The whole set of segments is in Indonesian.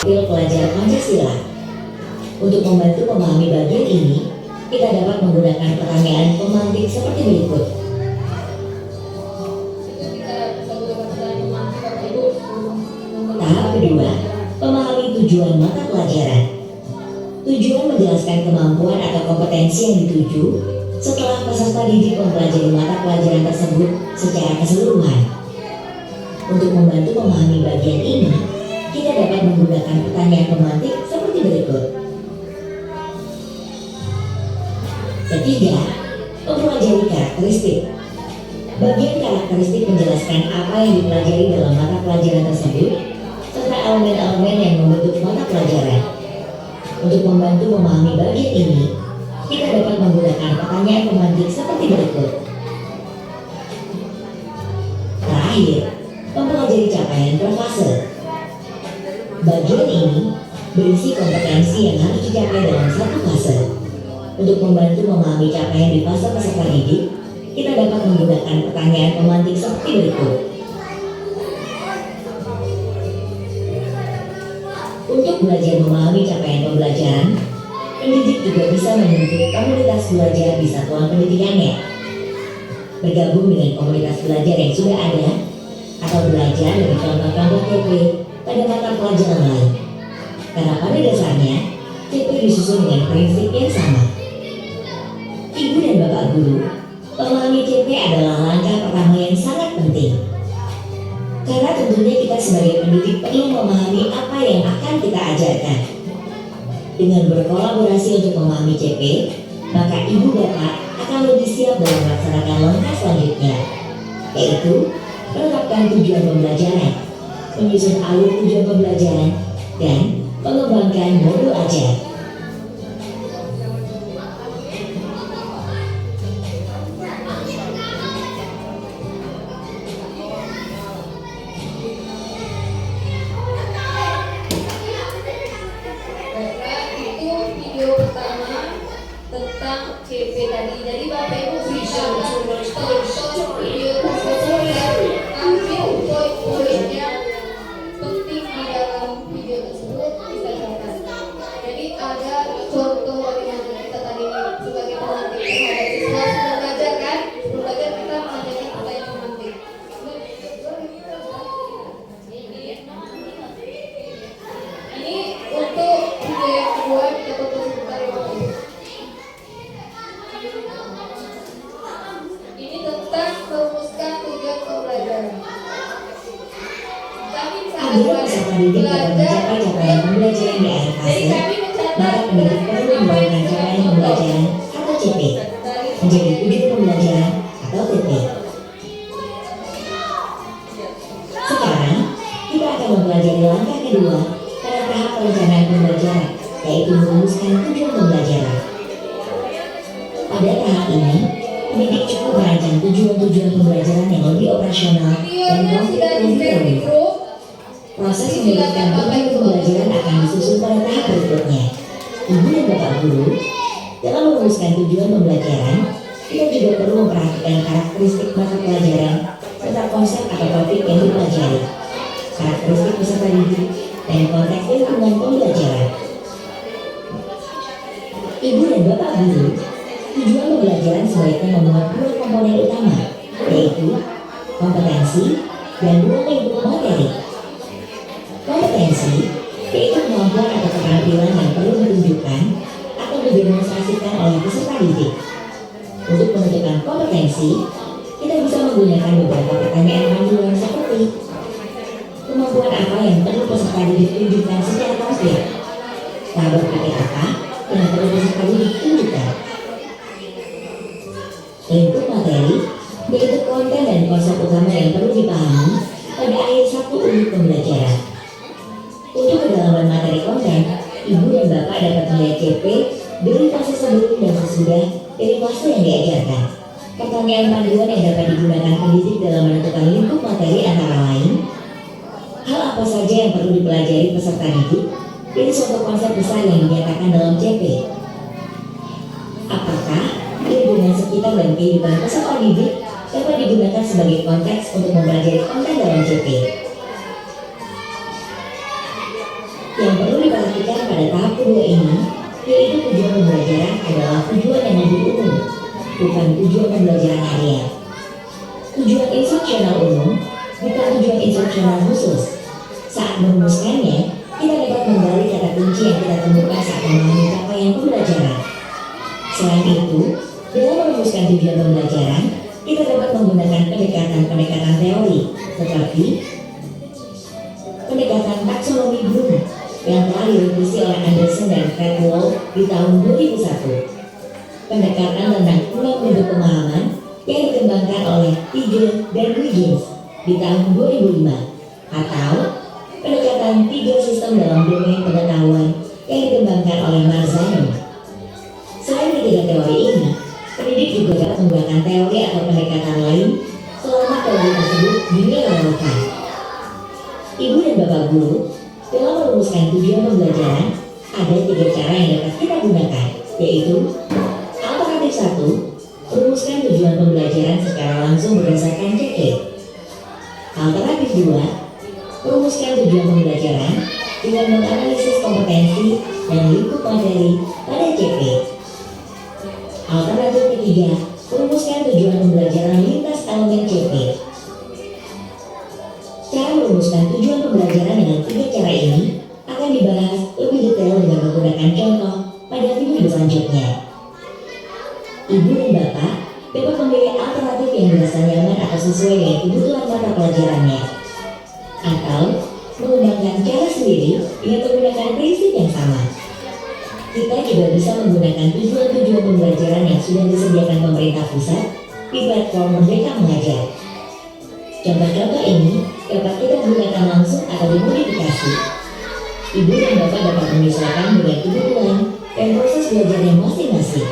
profil pelajar Pancasila. Untuk membantu memahami bagian ini, kita dapat menggunakan pertanyaan pemantik seperti berikut. Tahap kedua, memahami tujuan mata pelajaran. Tujuan menjelaskan kemampuan atau kompetensi yang dituju setelah peserta didik mempelajari mata pelajaran tersebut secara keseluruhan. Untuk membantu memahami bagian ini, kita dapat menggunakan pertanyaan pemantik seperti berikut. Ketiga, mempelajari karakteristik. Bagian karakteristik menjelaskan apa yang dipelajari dalam mata pelajaran tersebut, serta elemen-elemen yang membentuk mata pelajaran. Untuk membantu memahami bagian ini, kita dapat menggunakan pertanyaan pemantik seperti berikut. Terakhir, mempelajari capaian per fase. Bagian ini berisi kompetensi yang harus dicapai dalam satu fase. Untuk membantu memahami capaian di fase peserta didik, kita dapat menggunakan pertanyaan pemantik seperti berikut. Untuk belajar memahami capaian pembelajaran, pendidik juga bisa membentuk komunitas belajar di satuan pendidikannya. Bergabung dengan komunitas belajar yang sudah ada, atau belajar dari contoh-contoh CP pada mata pelajaran lain. Karena pada dasarnya, CP disusun dengan prinsip yang sama. Ibu dan Bapak Guru, memahami CP adalah langkah pertama yang sangat penting. Karena tentunya kita sebagai pendidik perlu memahami apa yang akan kita ajarkan. Dengan berkolaborasi untuk memahami CP, maka Ibu Bapak akan lebih siap dalam melaksanakan langkah selanjutnya, yaitu menetapkan tujuan pembelajaran, menyusun alur tujuan pembelajaran, dan mengembangkan modul ajar. Video pertama tentang CP tadi. Jadi Bapak Ibu bisa tonton video tersebut dan ambil poin-poin yang penting di dalam video tersebut bisa catat. Jadi ada contoh bagaimana kita tadi sebagai pemantik terhadap siswa sudah belajar kan? Sebelum belajar kita mengajarkan apa yang pemantik. Ini untuk video yang kedua kita tonton sebentar ya Bapak Ibu. Ini tentang merumuskan tujuan pembelajaran. Kami sangat Agar peserta didik dapat mencapai capaian pembelajaran di akhir fase, maka pendidik perlu membangun capaian pembelajaran atau CP menjadi tujuan pembelajaran atau TP. Sekarang, kita akan mempelajari langkah kedua pada tahap perencanaan pembelajaran, yaitu merumuskan tujuan pembelajaran. Pada tahap ini, pendidik cukup merancang tujuan-tujuan pembelajaran yang lebih operasional dan videonya konkret sudah lebih di-share di dahulu. grup. Proses menyebutkan tujuan pembelajaran akan disusun pada tahap berikutnya. Ibu dan Bapak Guru, dalam merumuskan tujuan pembelajaran, kita juga perlu memperhatikan karakteristik mata pelajaran serta konsep atau topik yang dipelajari, karakteristik peserta didik, dan konteks lingkungan pembelajaran. Ibu dan Bapak Guru, tujuan pembelajaran sebaiknya memuat dua komponen utama, yaitu kompetensi dan ruang lingkup materi. Kompetensi yaitu kemampuan atau keterampilan yang perlu ditunjukkan atau didemonstrasikan oleh peserta didik. Untuk menentukan kompetensi, kita bisa menggunakan beberapa pertanyaan panduan seperti kemampuan apa yang perlu peserta didik tunjukkan secara konkret, cara berpikir apa yang perlu peserta didik tunjukkan. Lingkup materi yaitu konten dan konsep utama yang perlu dipahami pada akhir satu unit pembelajaran. Untuk kedalaman materi konten, Ibu dan Bapak dapat melihat CP dari fase sebelum dan sesudah dari fase yang diajarkan. Pertanyaan panduan yang dapat digunakan pendidik dalam menentukan lingkup materi antara lain, hal apa saja yang perlu dipelajari peserta didik dari suatu konsep besar yang dinyatakan dalam CP. Apakah lingkungan sekitar dan kehidupan peserta didik dapat digunakan sebagai konteks untuk mempelajari konten dalam CP. Yang perlu diperhatikan pada tahap kedua ini, yaitu tujuan pembelajaran adalah tujuan yang lebih umum, bukan tujuan pembelajaran harian. Tujuan instruksional umum bukan tujuan instruksional khusus. Saat merumuskannya, kita dapat menggali kata kunci yang kita temukan saat memahami capaian pembelajaran. Selain itu, dalam merumuskan tujuan pembelajaran, kita dapat menggunakan pendekatan-pendekatan teori, seperti pendekatan taksonomi Bloom yang telah direvisi oleh Anderson dan Fredwell di tahun 2001. Pendekatan tentang 6 bentuk pemahaman yang dikembangkan oleh Tighe dan Wiggins di tahun 2005, atau pendekatan 3 sistem dalam domain pengetahuan yang dikembangkan oleh Marzano. Selain ketiga teori ini, pendidik juga dapat menggunakan teori atau pendekatan lain selama teori tersebut dinilai relevan. Ibu dan bapak guru, dalam merumuskan tujuan pembelajaran, ada 3 cara yang dapat kita gunakan, yaitu alternatif 1, rumuskan tujuan pembelajaran secara langsung berdasarkan CP. Alternatif 2, rumuskan tujuan pembelajaran dengan menganalisis kompetensi dan lingkup materi pada CP. Alternatif ketiga, rumuskan tujuan pembelajaran lintas elemen CP. Cara merumuskan tujuan pembelajaran dengan 3 cara ini akan dibahas lebih detail dengan menggunakan contoh pada video selanjutnya. Ibu dan bapak dapat memilih alternatif yang dirasa nyaman atau sesuai dengan kebutuhan mata pelajarannya, atau mengembangkan cara sendiri dengan menggunakan prinsip yang sama. Kita juga bisa menggunakan tujuan-tujuan pembelajaran yang sudah disediakan pemerintah pusat di platform Merdeka Mengajar. Contoh-contoh ini dapat kita gunakan langsung atau dimodifikasi. Ibu dan bapak dapat menyesuaikan dengan kebutuhan dan proses belajarnya masing-masing.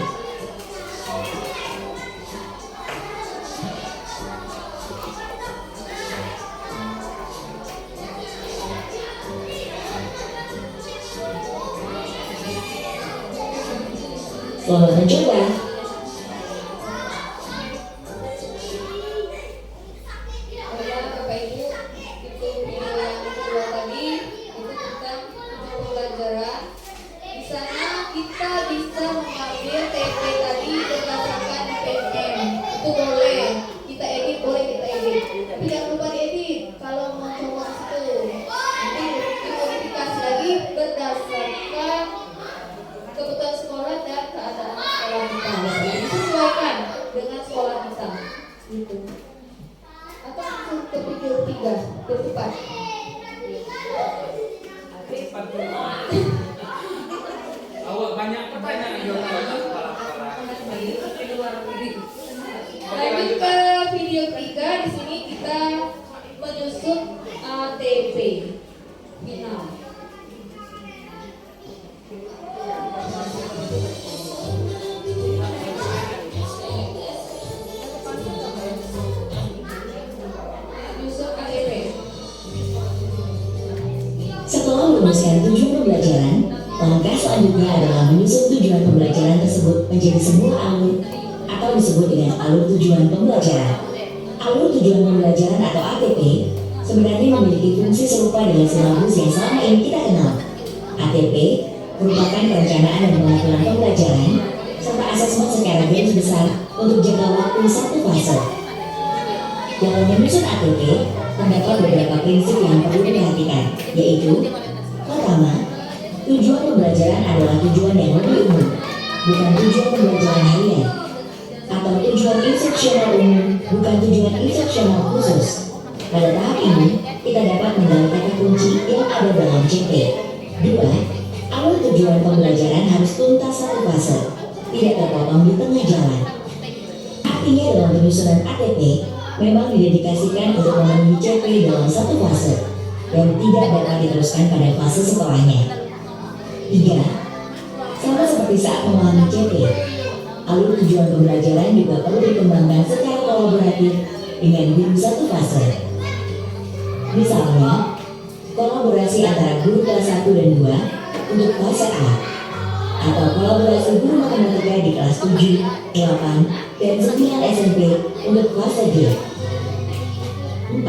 Selamat mencoba. Bapak Ibu, itu video yang kedua tadi itu tentang pembelajaran. Di sana kita bisa mengambil TP tadi berdasarkan PPM. Itu boleh kita edit, tapi jangan lupa diedit kalau mau coba situ. Nanti dimodifikasi lagi berdasarkan kebutuhan sekolah dan keadaan sekolah kita. Disesuaikan dengan sekolah kita. Gitu. Atau langsung ke video 3, bercepat. Awak banyak pertanyaan Lanjut ke video 3, di sini kita menyusun ATP final. Menyusun ATP. Setelah merumuskan tujuan pembelajaran, langkah selanjutnya adalah menyusun tujuan pembelajaran tersebut menjadi sebuah alur atau disebut dengan alur tujuan pembelajaran. Alur tujuan pembelajaran atau ATP sebenarnya memiliki fungsi serupa dengan silabus yang selama ini kita kenal. ATP merupakan perencanaan dan pengaturan pembelajaran serta asesmen secara garis besar untuk jangka waktu 1 fase. Dalam menyusun ATP, terdapat beberapa prinsip yang perlu diperhatikan, yaitu pertama, tujuan pembelajaran adalah tujuan yang lebih umum, bukan tujuan pembelajaran harian, atau tujuan instruksional umum, bukan tujuan instruksional khusus. Pada tahap ini, kita dapat menggali kata kunci yang ada dalam CP. 2. Alur tujuan pembelajaran harus tuntas 1 fase, tidak terpotong di tengah jalan. Artinya dalam penyusunan ATP memang didedikasikan untuk memenuhi CP dalam 1 fase dan tidak dapat diteruskan pada fase setelahnya. 3. Sama seperti saat memahami CP, alur tujuan pembelajaran juga perlu dikembangkan secara kolaboratif dengan guru 1 fase. Misalnya, kolaborasi antara guru kelas 1 dan 2 untuk fase A, atau kolaborasi guru matematika di kelas 7, 8, dan 9 SMP untuk fase G. 4.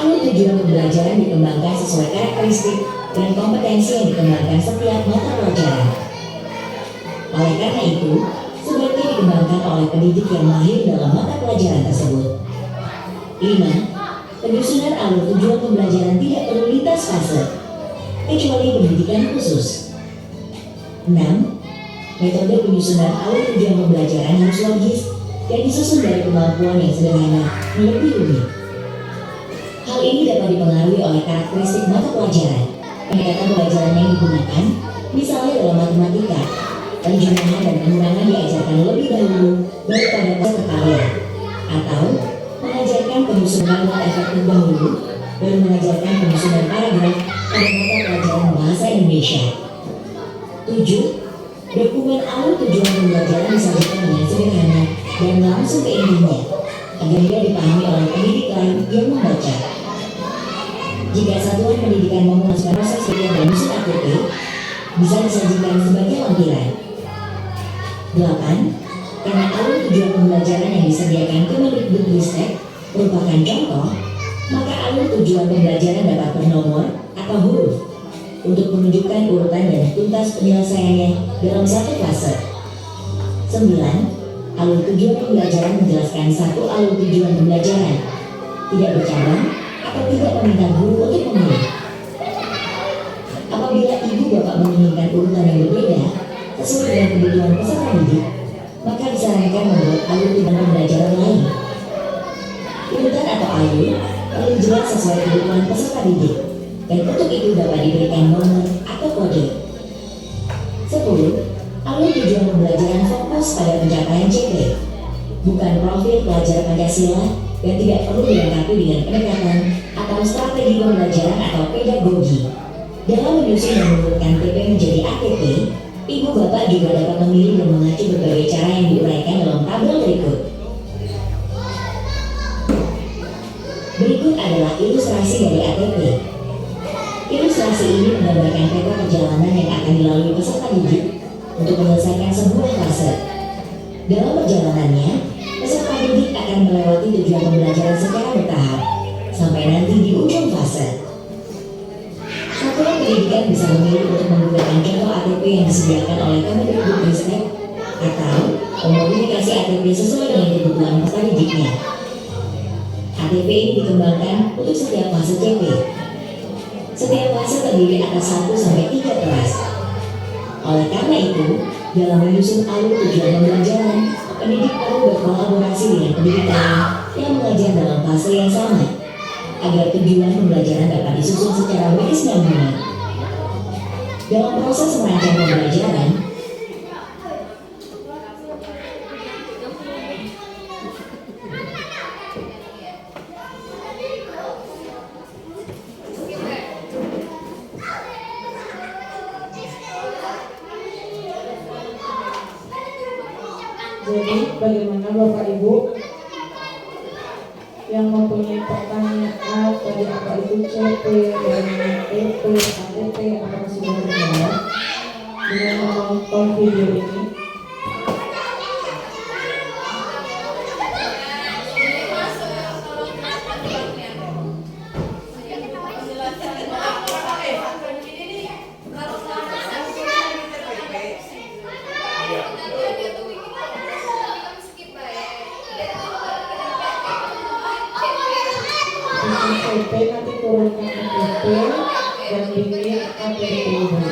Alur tujuan pembelajaran dikembangkan sesuai karakteristik dan kompetensi yang dikembangkan setiap mata pelajaran. Oleh karena itu, sebaiknya dikembangkan oleh pendidik yang mahir dalam mata pelajaran tersebut. 5. Penyusunan alur tujuan pembelajaran tidak perlu lintas fase, kecuali pendidikan khusus. 6. Metode penyusunan alur tujuan pembelajaran harus logis dan disusun dari kemampuan yang sederhana lebih rumit. Hal ini dapat dipengaruhi oleh karakteristik mata pelajaran, pendekatan pembelajaran yang digunakan, misalnya dalam matematika, penjumlahan dan pengurangan diajarkan lebih dahulu daripada peserta atau mengajarkan penyusunan kalimat efektif dahulu, baru mengajarkan penyusunan paragraf pada mata pelajaran bahasa Indonesia. 7. Dokumen alur tujuan pembelajaran disajikan dengan sederhana dan langsung ke intinya, agar dia dipahami oleh pendidik lain yang membaca. Jika satuan pendidikan memutuskan proses kerja dan menyusun ATP, bisa disajikan sebagai lampiran. 8. Karena alur tujuan pembelajaran yang disediakan Kemendikbudristek merupakan contoh, maka alur tujuan pembelajaran dapat bernomor atau huruf untuk menunjukkan urutan dan tuntas penyelesaiannya dalam satu fase. 9. Alur tujuan pembelajaran menjelaskan satu alur tujuan pembelajaran, tidak bercabang atau tidak meminta guru untuk memilih. Apabila ibu bapak menginginkan urutan yang berbeda sesuai dengan kebutuhan peserta didik, maka disarankan membuat alur tujuan pembelajaran lain. Urutan atau alur perlu jelas sesuai kebutuhan peserta didik, dan untuk itu dapat diberikan nomor atau kode. 10. Alur tujuan pembelajaran fokus pada pencapaian CP, bukan profil pelajar Pancasila, dan tidak perlu dilengkapi dengan pendekatan atau strategi pembelajaran atau pedagogi. Dalam menyusun dan menurunkan TP menjadi ATP, ibu bapak juga dapat memilih dan mengacu berbagai cara yang diuraikan dalam tabel berikut. Berikut adalah ilustrasi dari ATP. Ilustrasi ini menggambarkan peta perjalanan yang akan dilalui peserta didik untuk menyelesaikan sebuah fase. Dalam perjalanannya, peserta didik akan melewati tujuan pembelajaran secara bertahap sampai nanti di ujung fase. Satuan pendidikan bisa memilih untuk menggunakan contoh ATP yang disediakan oleh Kemendikbudristek atau memodifikasi ATP sesuai dengan kebutuhan peserta didiknya. ATP ini dikembangkan untuk setiap fase CP. Setiap fase terdiri atas 1-3 kelas. Oleh karena itu, dalam menyusun alur tujuan pembelajaran, pendidik perlu berkolaborasi dengan pendidik lain yang mengajar dalam fase yang sama, agar tujuan pembelajaran dapat disusun secara berkesinambungan. Dalam proses merancang pembelajaran, jadi bagaimana Bapak Ibu yang mempunyai pertanyaan tadi apa itu CP dan EP, ATP apakah sudah terjawab dengan menonton video ini? CP nanti turunkan ke CP dan bikin ATP dulu.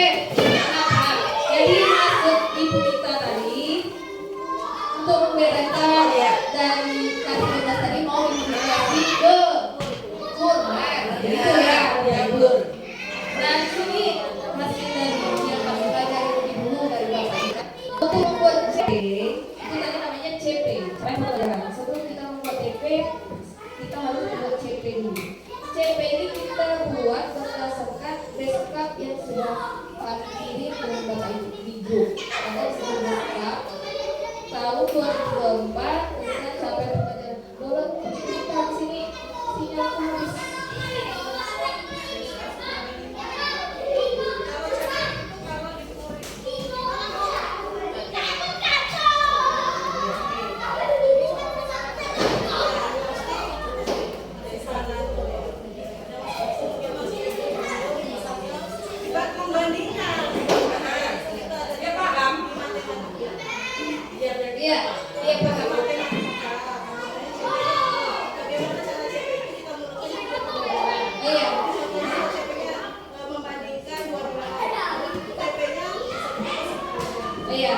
Oke, nah, jadi maksud ibu kita tadi untuk membedakan dan kata tadi mau indikasi ke gitu ya, Bu. Dan sini masih dari yang kami belajar lebih dulu dari Bapak kita. Untuk membuat CP, itu tadi namanya CP. Sebelum kita membuat CP, kita harus membuat CP dulu. CP ini kita buat berdasarkan backup yang sudah kami kirim dengan Bapak Ibu di grup. Ada backup tahun 2024 kemudian sampai pembelajaran. Boleh kita di sini sinyal habis. Iya, iya paham. Iya. Iya.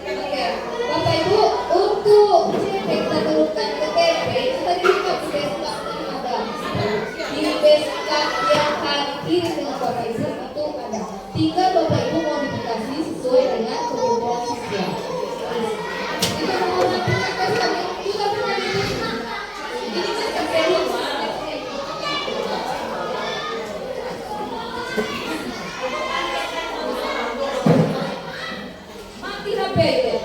Oke. Bapak Ibu, untuk kita turunkan ke TP itu tadi kita backup ada. Di backup yang kami kirim dengan Bapak Ibu itu ada. Tinggal Bapak Ibu modifikasi sesuai dengan kebutuhan siswa. Mati HP itu.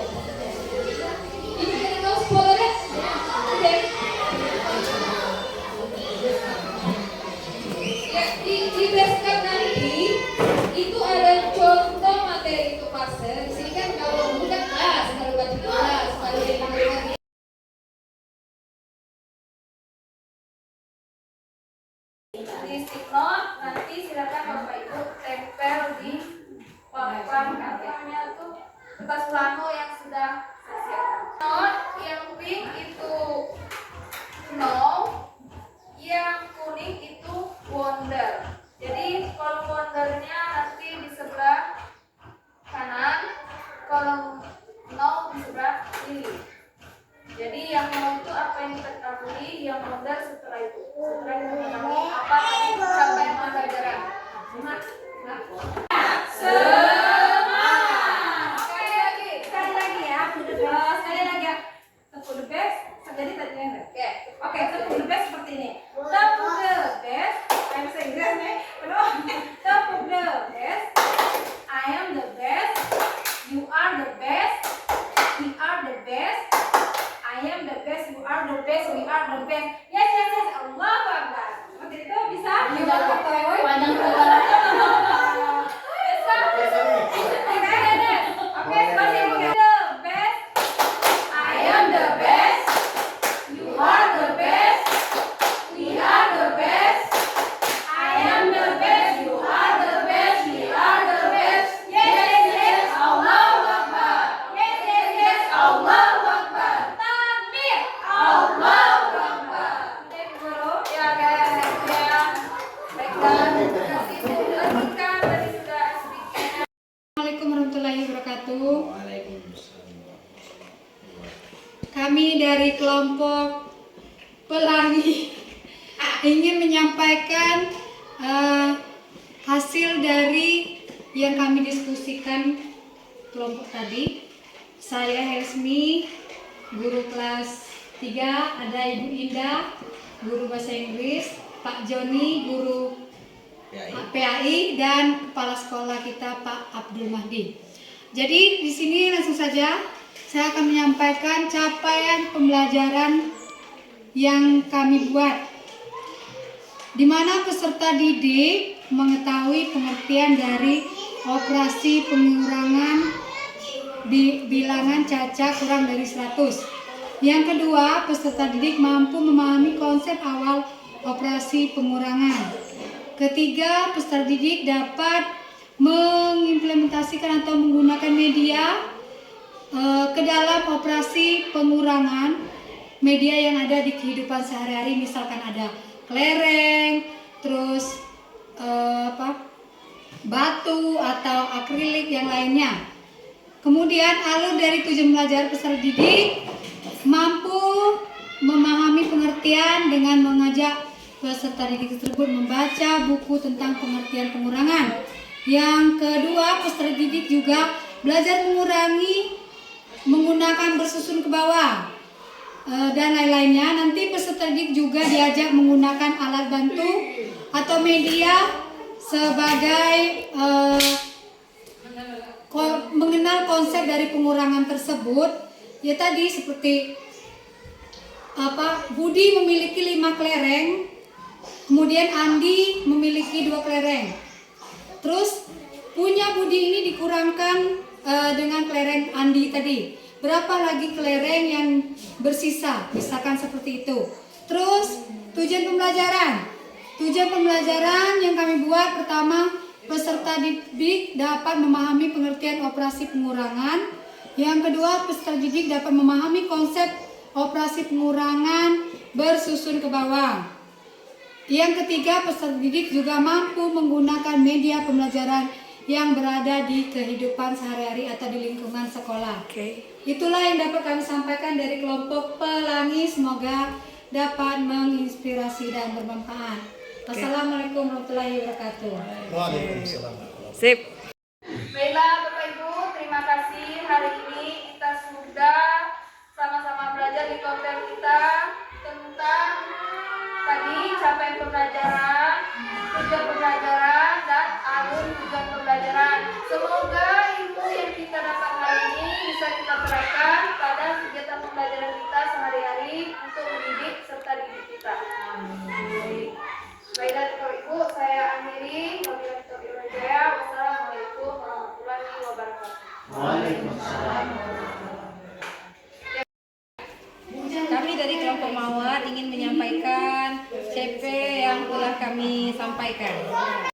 Ini kan kau spoiler. Ya, di backup nanti itu ada contoh materi untuk pasar. Di sini kan kalau bukan kelas, kalau baca kelas, kalau yang mengerti. Di sticknote nanti silakan Bapak Ibu tempel di papan katanya tuh kertas plano yang sudah saya siapkan. Note yang pink itu no, yang kuning itu wonder. Jadi kolom wondernya nanti di sebelah kanan, kolom no di sebelah kiri. Jadi yang no itu apa yang kita ketahui, yang wonder setelah itu. Setelah kita mengetahui apa tadi capaian pembelajaran. Semangat. Sekali lagi ya. Sekali lagi ya. Tepuk the best. Jadi tadinya oke, tepuk the best seperti ini. Tepuk the best. Saya bisa Inggris nih. Tepuk the best. I am the best. You are the best. We are the best. I am the best. You are the best. We are the best. Yes. Allahu Akbar. Seperti itu bisa? Panjang kepala. Bisa? Oke, seperti itu. The best. I am the best. You are the best. We are the best. I am the best. You are the best. We are the best. Yes. Allahu Akbar. Yes. Allahu Akbar. Takbir. Allahu Akbar. Oke, Guru. Ya, guys. Ya. Baiklah. Terima kasih. Lanjutkan tadi sudah sedikit. Assalamualaikum warahmatullahi wabarakatuh. Kami dari kelompok Pelangi ingin menyampaikan hasil dari yang kami diskusikan kelompok tadi. Saya Hesmi, guru kelas 3, ada Ibu Indah, guru bahasa Inggris, Pak Joni, guru PAI, dan kepala sekolah kita Pak Abdul Mahdi. Jadi di sini langsung saja saya akan menyampaikan capaian pembelajaran yang kami buat, di mana peserta didik mengetahui pengertian dari operasi pengurangan bilangan caca kurang dari 100. Yang kedua, peserta didik mampu memahami konsep awal operasi pengurangan. Ketiga, peserta didik dapat mengimplementasikan atau menggunakan media ke dalam operasi pengurangan media yang ada di kehidupan sehari-hari, misalkan ada kelereng, terus batu atau akrilik yang lainnya. Kemudian alur dari tujuan belajar peserta didik mampu memahami pengertian dengan mengajak peserta didik tersebut membaca buku tentang pengertian pengurangan. Yang kedua, peserta didik juga belajar mengurangi menggunakan bersusun ke bawah dan lain-lainnya. Nanti peserta didik juga diajak menggunakan alat bantu atau media sebagai mengenal konsep dari pengurangan tersebut. Ya tadi seperti Budi memiliki 5 kelereng, kemudian Andi memiliki 2 kelereng. Terus punya Budi ini dikurangkan dengan kelereng Andi tadi. Berapa lagi kelereng yang bersisa? Misalkan seperti itu. Terus tujuan pembelajaran. Tujuan pembelajaran yang kami buat pertama, peserta didik dapat memahami pengertian operasi pengurangan. Yang kedua, peserta didik dapat memahami konsep operasi pengurangan bersusun ke bawah. Yang ketiga, peserta didik juga mampu menggunakan media pembelajaran yang berada di kehidupan sehari-hari atau di lingkungan sekolah. Itulah yang dapat kami sampaikan dari kelompok Pelangi. Semoga dapat menginspirasi dan bermanfaat. Wassalamualaikum warahmatullahi wabarakatuh. Waalaikumsalam. Sip. Baiklah Bapak Ibu, terima kasih. Hari ini kita sudah sama-sama belajar di konten kita tentang tadi capaian pembelajaran, tujuan pembelajaran, dan alur tujuan pembelajaran. Semoga ilmu yang kita dapat hari ini bisa kita terapkan pada kegiatan pembelajaran kita sehari-hari untuk mendidik serta didik kita. Baiklah Bapak Ibu, saya akhiri. Wabillahi taufiq wal hidayah. Wassalamualaikum warahmatullahi wabarakatuh. Waalaikumsalam. Kami dari kelompok Mawar ingin menyampaikan CP yang telah kami sampaikan.